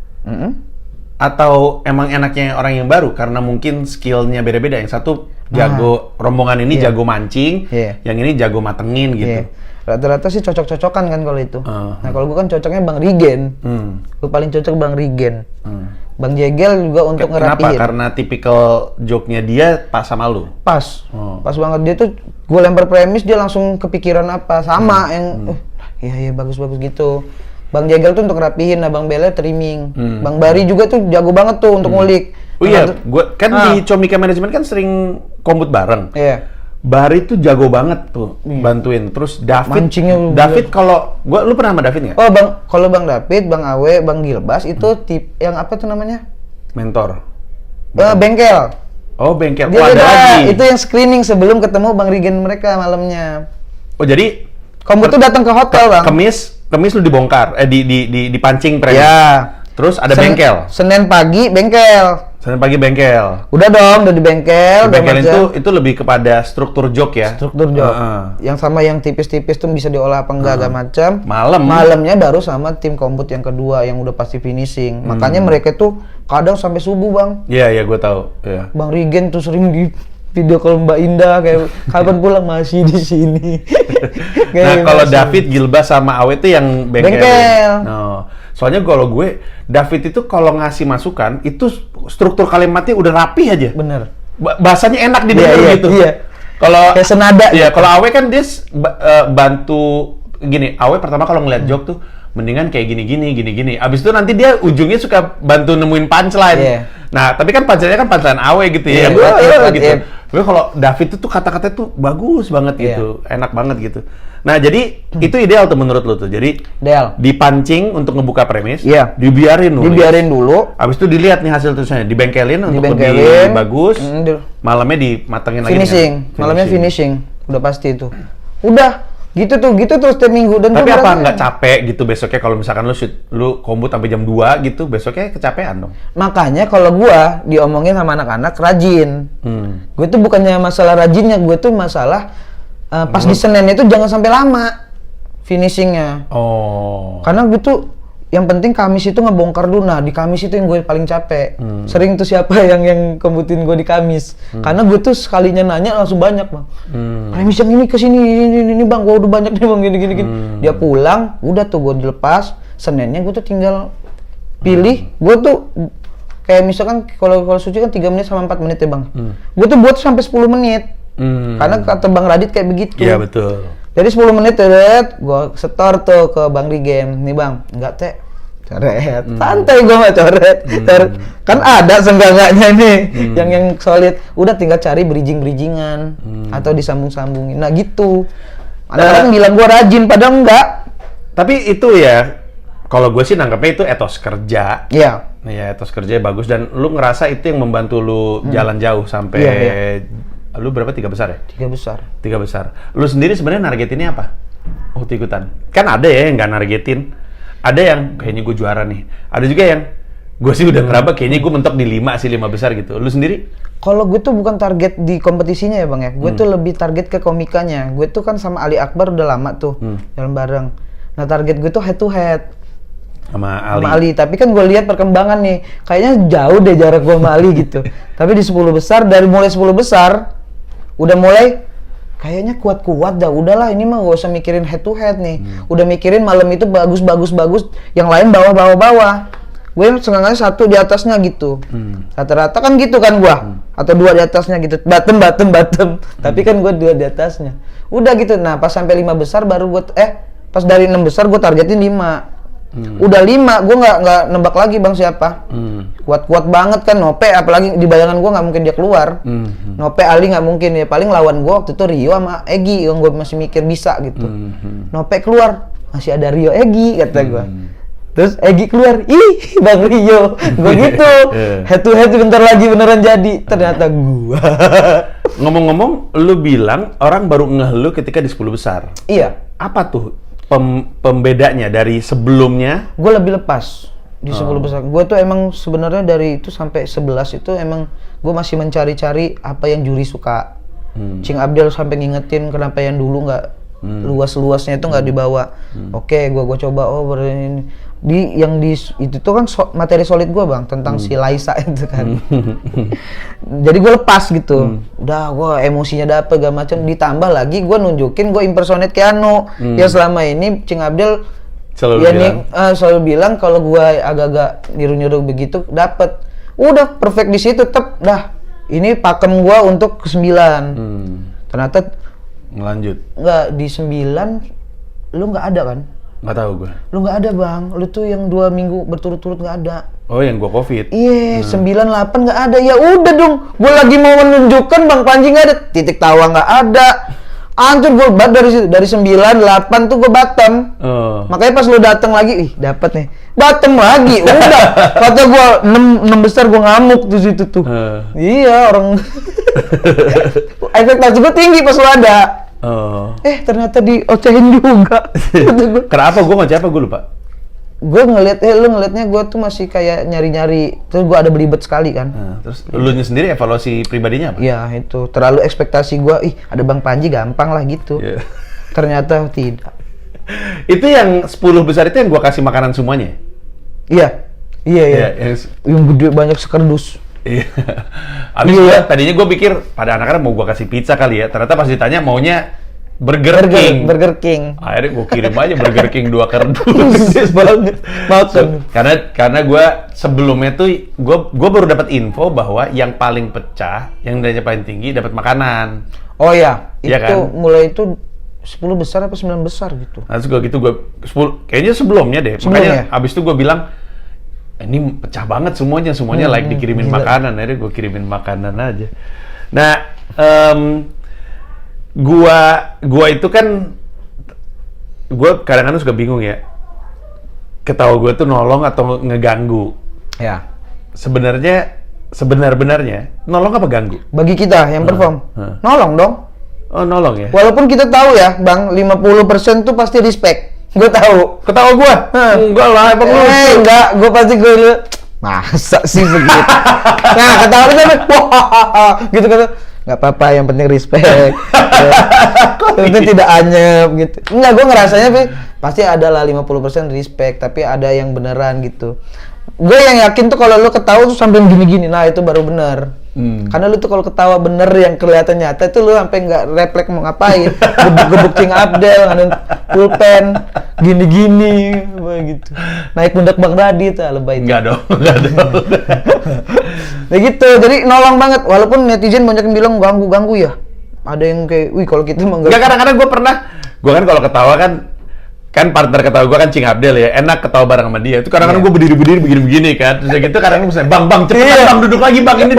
atau emang enaknya orang yang baru karena mungkin skillnya beda-beda. Yang satu jago rombongan ini jago mancing, yang ini jago matengin gitu. Rata-rata sih cocok-cocokan kan kalau itu. Nah kalau gue kan cocoknya Bang Rigen. Gue paling cocok Bang Rigen. Bang Jegel juga untuk ngerapihin. Kenapa? Karena tipikal joke-nya dia pas sama lu? Pas. Pas banget. Dia tuh gue lempar premis dia langsung kepikiran apa. Sama yang iya bagus-bagus gitu. Bang Jegel tuh untuk ngerapihin, nah Bang Bele trimming. Bang Bari juga tuh jago banget tuh untuk ngulik. Oh iya, gue kan di Comika Management kan sering kombut bareng. Iya. Bari tuh jago banget tuh bantuin. Terus Mancingnya David kalau lu pernah sama David nggak? Oh bang, kalau Bang David, Bang Awe, Bang Gilbas itu tip yang apa tuh namanya? Mentor. Bengkel. Oh bengkel. Dia lagi. Itu yang screening sebelum ketemu Bang Rigen mereka malamnya. Oh jadi kamu tuh datang ke hotel bang. Kemis lu dibongkar, dipancing premis. Ya. Terus ada bengkel. Senin pagi bengkel. Udah dong, udah di bengkel. Bengkel itu lebih kepada struktur joke ya. Struktur joke. Yang sama yang tipis-tipis tuh bisa diolah apa enggak macam. Malamnya baru sama tim kombut yang kedua yang udah pasti finishing. Makanya mereka tuh kadang sampai subuh bang. Iya gue tahu. Yeah. Bang Rigen tuh sering di video call Mbak Indah kayak kapan pulang masih di sini. Nah kalau David, Gilbas sama Awe itu yang bengkel. No. Soalnya kalau gue, David itu kalau ngasih masukan, itu struktur kalimatnya udah rapi aja. Bener. Bahasanya enak didengar gitu. Iya. Kalau kayak senada. Iya, kalau Awe kan dia bantu gini. Awe pertama kalau ngeliat joke tuh, mendingan kayak gini. Abis itu nanti dia ujungnya suka bantu nemuin punchline. Yeah. Nah, tapi kan punchline-nya kan punchline Awe gitu ya. Gitu. Tapi kalau David itu kata-katanya tuh bagus banget gitu, enak banget gitu. Nah, jadi itu ideal tuh menurut lu tuh. Jadi ideal. Dipancing untuk ngebuka premis, dibiarin dulu. Abis itu dilihat nih hasil tulisannya, dibengkelin untuk lebih bagus. Malamnya dimatengin lagi. Malamnya finishing. Udah pasti itu. Udah. Gitu terus tiap minggu. Dan tapi apa nggak capek gitu besoknya kalau misalkan lu kombut sampai jam 2 gitu, besoknya kecapean dong? Makanya kalau gua diomongin sama anak-anak rajin. Gue tuh bukannya masalah rajinnya, gue tuh masalah pas di Senin itu jangan sampai lama finishingnya. Oh. Karena gue tuh yang penting Kamis itu ngebongkar dulu. Nah di Kamis itu yang gue paling capek. Sering tuh siapa yang kombutin gue di Kamis. Karena gue tuh sekalinya nanya langsung banyak bang. Premis yang ini kesini, ini bang, gue udah banyak nih bang, gini. Dia pulang, udah tuh gue dilepas. Seninnya gue tuh tinggal pilih. Gue tuh kayak misalkan kalau suci kan 3 menit sama 4 menit ya bang. Gue tuh buat sampai 10 menit. Karena kata Bang Radit kayak begitu. Iya betul. Jadi 10 menit gue setor tuh ke Bang Rigen. Nih bang, enggak teh. Coret. Santai gue mah coret. Kan ada seenggak-enggaknya nih yang solid. Udah tinggal cari bridgingan atau disambung-sambungin. Nah gitu. Ada orang bilang gue rajin, padahal enggak. Tapi itu ya, kalau gue sih nangkepnya itu etos kerja. Iya. Iya, etos kerja bagus dan lu ngerasa itu yang membantu lu jalan jauh sampai lu berapa? 3 besar ya? 3 besar. Lu sendiri sebenarnya nargetinnya apa? Waktu ikutan. Kan ada ya yang nggak nargetin. Ada yang kayaknya gue juara nih. Ada juga yang gue sih udah ngeraba kayaknya gue mentok di 5 besar gitu. Lu sendiri? Kalau gue tuh bukan target di kompetisinya ya bang ya. Gue tuh lebih target ke komikanya. Gue tuh kan sama Ali Akbar udah lama tuh jalan bareng. Nah target gue tuh head to head. Sama Ali. Tapi kan gue lihat perkembangan nih. Kayaknya jauh deh jarak gue sama Ali gitu. Tapi di 10 besar, dari mulai 10 besar udah mulai kayaknya kuat-kuat dah. Udahlah ini mah gak usah mikirin head to head nih. Udah mikirin malam itu bagus. Yang lain bawah. gue setengahnya satu di atasnya gitu. Rata-rata kan gitu kan gue, atau 2 di atasnya gitu, bottom. Tapi kan gue 2 di atasnya. Udah gitu. Nah pas sampai 5 besar baru gue, pas dari 6 besar gue targetin 5. Udah 5, gue nggak nembak lagi bang siapa. Kuat-kuat banget kan, Nope, apalagi di bayangan gue nggak mungkin dia keluar. Nope, Ali nggak mungkin ya, paling lawan gue waktu itu Rio sama Egi yang gue masih mikir bisa gitu. Nope keluar, masih ada Rio Egi kata gue. Terus Egi keluar, ih Bang Rio, gue gitu. Head to head bentar lagi beneran jadi, ternyata gue. Ngomong-ngomong, lu bilang orang baru ngeh lu ketika di 10 besar. Iya. Apa tuh pembedanya dari sebelumnya? Gue lebih lepas di 10 besar. Gue tuh emang sebenarnya dari itu sampai 11 itu emang gue masih mencari-cari apa yang juri suka. Cing Abdel sampai ngingetin kenapa yang dulu nggak luas-luasnya itu nggak dibawa. Oke, gue coba itu tuh kan materi solid gue bang tentang si Laisa itu kan. Jadi gue lepas gitu. Udah gue emosinya dapet gak macam, ditambah lagi gue nunjukin gue impersonate Keanu yang selama ini Cing Abdel selalu bilang kalau gue agak-agak niru-niru begitu dapet. Udah perfect di situ, dah ini pakem gue untuk ke-9. Ternyata ngelanjut. Nggak, di 9 lu nggak ada kan? Nggak tahu gue. Lu nggak ada bang, lu tuh yang 2 minggu berturut-turut nggak ada. Oh yang gue COVID? Iya, 9, 8 nggak ada. Ya udah dong, gue lagi mau menunjukkan Bang Panji nggak ada, titik tawa nggak ada. Hancur gue dari 9, 8 tuh gue bottom. Makanya pas lu datang lagi, ih dapat nih. Bottom lagi, udah. Kata gue 6 besar gue ngamuk tuh situ tuh. Iya, orang ekspektasi gue tinggi pas lu ada. Ternyata diocehin juga. Kenapa? Gue ngoceh apa? Gue lupa. Gue lu ngeliatnya gue tuh masih kayak nyari-nyari. Terus gue ada belibet sekali kan. Terus lu sendiri evaluasi pribadinya apa? Iya itu, terlalu ekspektasi gue, ada Bang Panji gampang lah gitu. Ternyata tidak. Itu yang 10 besar itu yang gue kasih makanan semuanya? Iya. Yang gede banyak sekerdus. Iya. Abis tadinya gue pikir pada anak-anak mau gue kasih pizza kali ya. Ternyata pas ditanya maunya Burger King. Akhirnya gue kirim aja Burger King 2 kardus. Banget. Makan. Karena gue sebelumnya tuh gue baru dapat info bahwa yang paling pecah, yang nilainya paling tinggi dapat makanan. Oh iya, itu kan? mulai itu 10 besar apa 9 besar gitu. Nah, terus gue 10 kayaknya sebelumnya deh. Makanya abis itu gue bilang ini pecah banget semuanya like dikirimin gila. Makanan, akhirnya gue kirimin makanan aja. Nah, gua itu kan kadang-kadang suka bingung ya. Ketawa gue tuh nolong atau ngeganggu. Ya. Sebenarnya nolong apa ganggu? Bagi kita yang perform, nolong dong. Oh, nolong ya. Walaupun kita tahu ya, Bang, 50% tuh pasti respect. Gue tahu. Ketawa gue? Enggak lah, emang lu. Enggak, gue pasti gue masa sih begitu. Nah, ketawa lu sampai gitu kata. Nggak apa-apa, yang penting respect. Itu tidak anyep gitu. Enggak, gue ngerasanya pasti ada lah 50% respect, tapi ada yang beneran gitu. Gue yang yakin tuh kalau lu ketawa tuh sambil gini-gini, nah itu baru bener. Karena lu tuh kalau ketawa bener yang kelihatan nyata itu lu sampai nggak refleks mau ngapain, gebuk-gebuk Cing Abdel, nganin pulpen, gini-gini, gitu. Naik pundak Bang Radit, lebay. Nggak dong. Nah gitu, jadi nolong banget. Walaupun netizen banyak yang bilang ganggu ya. Ada yang kayak, wih kalau gitu mah nggak. Kadang-kadang gue kan kalau ketawa kan partner ketawa gue kan Cing Abdel ya, enak ketawa bareng sama dia. Itu kadang-kadang gue berdiri begini-begini kan. Terus gitu kadang-kadang misalnya, bang cepetan bang duduk lagi bang, ini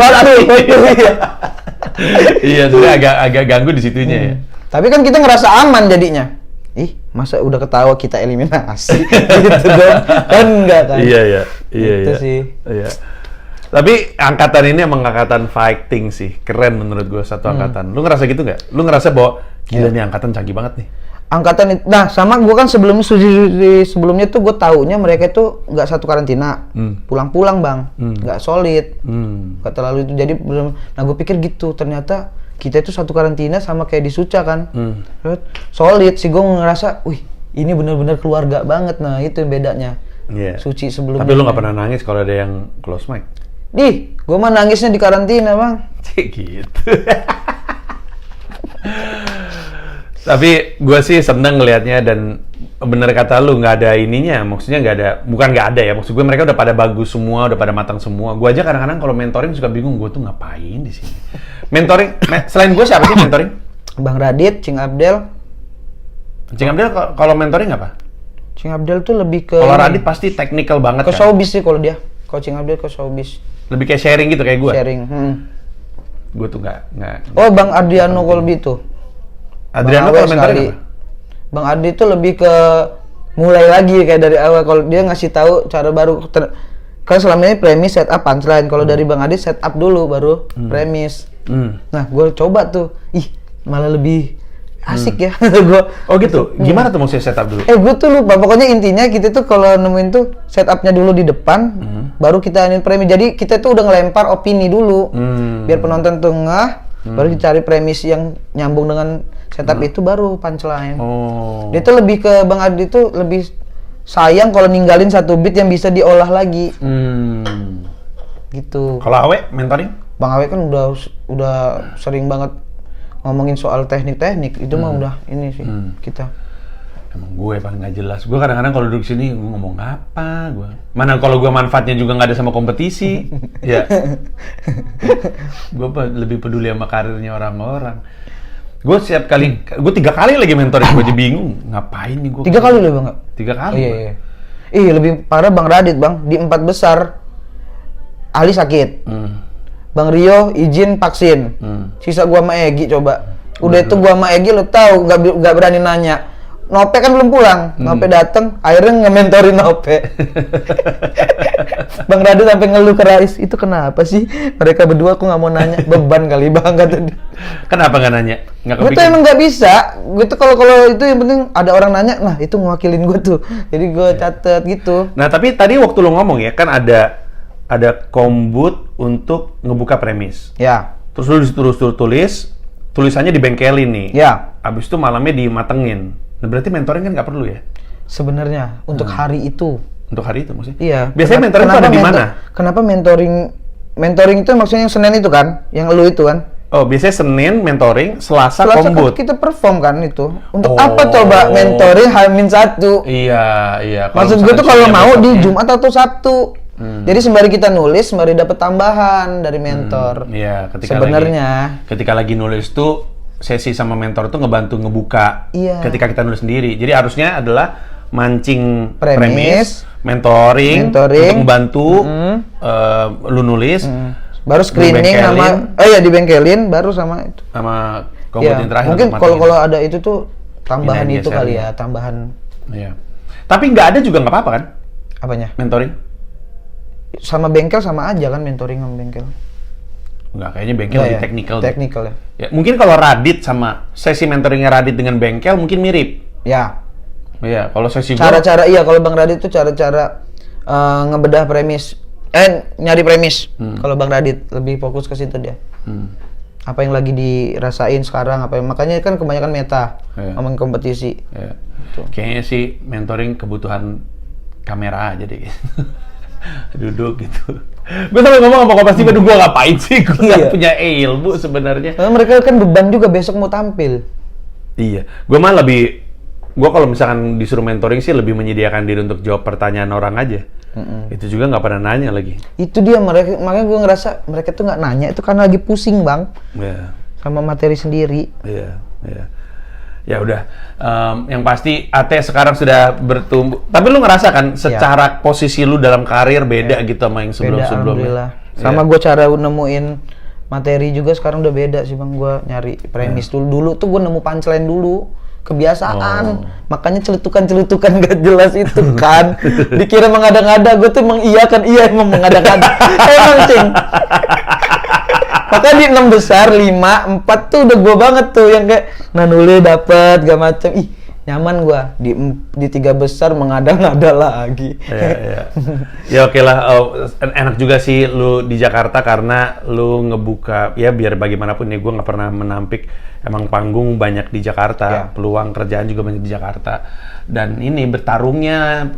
iya, sebenarnya agak ganggu di situnya ya. Tapi kan kita ngerasa aman jadinya. Ih, masa udah ketawa kita eliminasi gitu dong. Kan enggak kan? Iya. Itu sih. Iya. Tapi angkatan ini emang angkatan fighting sih. Keren menurut gue satu angkatan. Lu ngerasa gitu nggak? Lu ngerasa bahwa gila nih angkatan canggih banget nih? Angkatan itu, nah sama gue kan sebelumnya tuh gue taunya mereka tuh nggak satu karantina, pulang-pulang bang, nggak solid, nggak terlalu itu. Jadi nah gue pikir gitu, ternyata kita itu satu karantina sama kayak di Suca kan, solid sih. Gue ngerasa, wih ini bener-bener keluarga banget. Nah itu yang bedanya. Suci sebelumnya. Tapi lu nggak pernah nangis kalau ada yang close mic? Gue mah nangisnya di karantina bang. Gitu. Tapi gue sih seneng ngelihatnya dan bener kata lu nggak ada ininya, maksudnya nggak ada, bukan nggak ada ya, maksud gue mereka udah pada bagus semua, udah pada matang semua. Gue aja kadang-kadang kalau mentoring suka bingung, gue tuh ngapain di sini. Mentoring, selain gue siapa sih mentoring? Bang Radit, Cing Abdel. Cing Abdel kalau mentoring apa? Cing Abdel tuh lebih ke... Kalau Radit pasti technical banget ke kan? showbiz sih kalau dia. Kalau Cing Abdel ke showbiz. Lebih kayak sharing gitu kayak gue? Sharing, Gue tuh nggak. Oh, Bang Adriano Kolbi tuh. Adriano kalau mentoring apa? Bang Adi tuh lebih ke mulai lagi kayak dari awal. Kalau dia ngasih tahu cara baru, kan selama ini premis setup punchline. Kalau dari Bang Adi setup dulu baru premis. Nah, gue coba tuh, malah lebih asik ya. Gua, oh gitu? Gimana tuh maksudnya setup dulu? Gue tuh lupa. Pokoknya intinya kita tuh kalau nemuin tuh setupnya dulu di depan, baru kita ini premis. Jadi kita tuh udah ngelempar opini dulu, biar penonton tengah, baru dicari premis yang nyambung dengan setup itu baru punchline. Dia tuh lebih ke Bang Adi tuh lebih sayang kalau ninggalin satu beat yang bisa diolah lagi. Gitu. Kalau Awe mentoring? Bang Awe kan udah sering banget ngomongin soal teknik-teknik. Itu mah udah ini sih kita. Emang gue paling nggak jelas. Gue kadang-kadang kalau duduk sini gue ngomong apa gue. Mana kalau gue manfaatnya juga nggak ada sama kompetisi. Ya. Gue lebih peduli sama karirnya orang-orang. Gue setiap kali, gue 3 kali lagi mentoring, gue aja bingung ngapain nih gue. 3 kali loh Bang? 3 kali. Iya. Lebih parah Bang Radit Bang, di 4 besar Ali sakit. Bang Rio izin vaksin. Sisa gua sama Egi coba. Udah itu gua sama Egi lo tahu nggak berani nanya. Nope kan belum pulang. Nope dateng, akhirnya nge-mentorin Nope. Bang Radit sampai ngeluh ke Rais, itu kenapa sih? Mereka berdua aku nggak mau nanya, beban kali Bang kata dia. Kenapa nggak nanya? Gue tuh emang nggak bisa. Gue tuh kalau itu yang penting ada orang nanya, nah itu ngewakilin gue tuh. Jadi gue catet gitu. Nah tapi tadi waktu lo ngomong ya kan ada kombut untuk ngebuka premis. Ya. Terus lu tulis tulisannya dibengkelin nih. Ya. Abis itu malamnya dimatengin. Nah, berarti mentoring kan nggak perlu ya? Sebenarnya untuk hari itu. Untuk hari itu maksudnya? Iya. Biasanya mentoring itu ada di mana? Kenapa mentoring itu maksudnya yang Senin itu kan? Yang lu itu kan? Oh, biasanya Senin mentoring, Selasa kombut. Kita perform kan itu. Untuk apa coba mentoring H-1? Iya. Maksud gue tuh kalau mau di Jumat atau Sabtu. Jadi sembari kita nulis, sembari dapat tambahan dari mentor. Iya, ketika lagi nulis tuh sesi sama mentor tuh ngebantu ngebuka. Iya. Ketika kita nulis sendiri. Jadi harusnya adalah mancing premis, mentoring untuk membantu lu nulis. Baru screening sama dibengkelin baru sama itu. Sama komponen terakhir. Mungkin kalau ada itu tuh tambahan itu kali ya, tambahan. Iya. Tapi nggak ada juga nggak apa-apa kan? Apanya? Mentoring? Sama bengkel sama aja kan mentoring sama bengkel. Enggak, kayaknya bengkel lebih teknikal. Teknikal ya. Mungkin kalau Radit sama sesi mentoringnya Radit dengan bengkel mungkin mirip. Ya. Iya, kalau sesi cara-cara kalau Bang Radit tuh cara-cara ngebedah premis. Nyari premis. Kalau Bang Radit lebih fokus ke situ dia. Apa yang lagi dirasain sekarang, makanya kan kebanyakan meta ngomongin kompetisi. Iya. Kayaknya sih mentoring kebutuhan kamera aja deh. Duduk gitu. Gue sampai ngomong sama Kompas TV, gue ngapain sih? Gue gak punya ilmu sebenarnya. Mereka kan beban juga besok mau tampil. Iya. Gue kalau misalkan disuruh mentoring sih lebih menyediakan diri untuk jawab pertanyaan orang aja. Itu juga nggak pernah nanya lagi. Itu dia makanya gue ngerasa mereka tuh nggak nanya itu karena lagi pusing Bang. Iya. Sama materi sendiri. Iya. Ya udah, yang pasti Ate sekarang sudah bertumbuh. Tapi lu ngerasa kan secara posisi lu dalam karir beda gitu sama yang sebelum-sebelumnya? Sama gue cara nemuin materi juga sekarang udah beda sih Bang. Gue nyari premis dulu tuh gue nemu punchline dulu. Kebiasaan, makanya celutukan gak jelas itu kan. Dikira mengada-ngada, gue tuh mengiyakan, emang mengada-ngada. Emang Cing. Makanya di 6 besar, 5, 4 tuh udah gue banget tuh yang kayak nanule dapet, gak macem. Nyaman gue di 3 besar mengada-ngada lagi. Ya oke lah, enak juga sih lu di Jakarta karena lu ngebuka, ya biar bagaimanapun ya gue nggak pernah menampik, emang panggung banyak di Jakarta, peluang kerjaan juga banyak di Jakarta, dan ini bertarungnya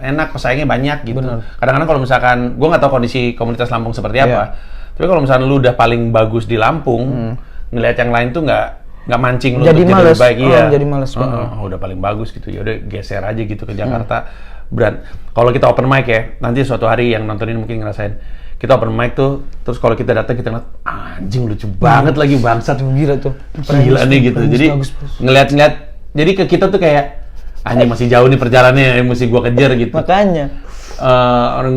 enak, pesaingnya banyak gitu. Kadang-kadang kalau misalkan, gue nggak tahu kondisi komunitas Lampung seperti apa, tapi kalau misalkan lu udah paling bagus di Lampung, ngelihat yang lain tuh nggak nggak mancing lu jadi untuk males. jadi lebih baik. Iya. Jadi males bener. Udah paling bagus gitu. Ya udah geser aja gitu ke Jakarta. Brand. Kalau kita open mic ya, nanti suatu hari yang nontonin mungkin ngerasain. Kita open mic tuh, terus kalau kita datang kita ngeliat anjing lucu banget lagi bangsat. Gila tuh. Gila nih gitu. Jadi ngeliat-ngeliat, jadi ke kita tuh kayak anjing masih jauh nih perjalanannya, mesti gua kejar gitu. Makanya.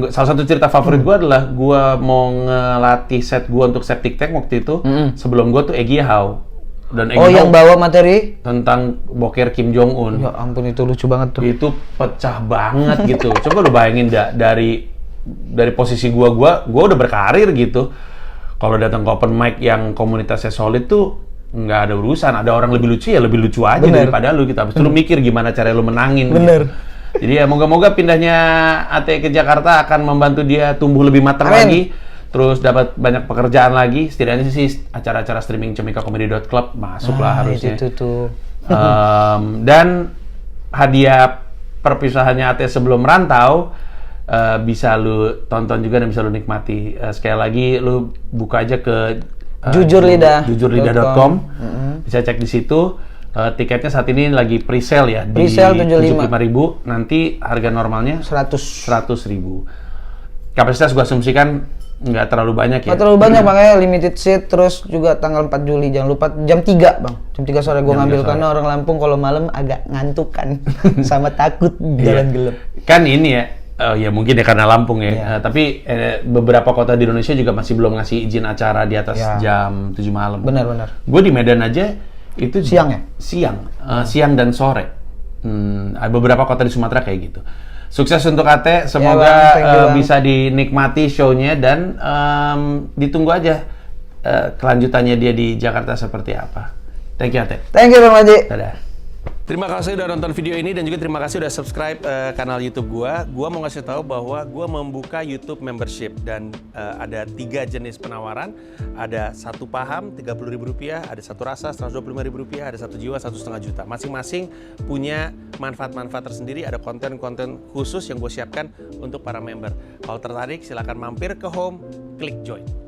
Salah satu cerita favorit gua adalah gua mau ngelatih set gua untuk septic tank waktu itu. Sebelum gua tuh Egy Hau. Dan Egy yang bawa materi tentang boker Kim Jong Un. Ya ampun, itu lucu banget tuh. Itu pecah banget gitu. Coba lu bayangin dari posisi gua udah berkarir gitu. Kalau datang ke open mic yang komunitasnya solid tuh nggak ada urusan. Ada orang lebih lucu ya lebih lucu aja daripada lu gitu. Habis itu lu mikir gimana cara lu menangin. Bener. Gitu. Jadi ya moga-moga pindahnya Ate ke Jakarta akan membantu dia tumbuh lebih matang lagi. Terus dapat banyak pekerjaan lagi. Setidaknya sih acara-acara streaming comedy.club masuk lah harusnya. Itu tuh. Dan hadiah perpisahannya Ate sebelum merantau bisa lu tonton juga dan bisa lu nikmati. Sekali lagi lu buka aja ke jujurlidah.com. Bisa cek di situ. Tiketnya saat ini lagi pre-sale ya. Pre-sale 75.000. Nanti harga normalnya 100.000. Kapasitas gua asumsikan nggak terlalu banyak ya. Nggak terlalu banyak, makanya limited seat. Terus juga tanggal 4 Juli jangan lupa jam 3 bang. Jam 3 sore gua ngambil karena orang Lampung kalau malam agak ngantuk kan. Sama takut jalan gelap. Kan ini ya. Ya mungkin ya karena Lampung ya. Tapi beberapa kota di Indonesia juga masih belum ngasih izin acara di atas jam 7 malam. Benar. Gue di Medan aja itu siang ya? Siang dan sore. Beberapa kota di Sumatera kayak gitu. Sukses untuk Ate, semoga bisa dinikmati show-nya dan ditunggu aja kelanjutannya dia di Jakarta seperti apa. Thank you Ate. Thank you Bang Maji. Dadah. Terima kasih udah nonton video ini dan juga terima kasih udah subscribe kanal YouTube gua. Gua mau ngasih tahu bahwa gua membuka YouTube membership dan ada 3 jenis penawaran. Ada 1 paham Rp30.000, ada 1 rasa Rp125.000, ada 1 jiwa Rp1,5 juta. Masing-masing punya manfaat-manfaat tersendiri. Ada konten-konten khusus yang gue siapkan untuk para member. Kalau tertarik silahkan mampir ke home, klik join.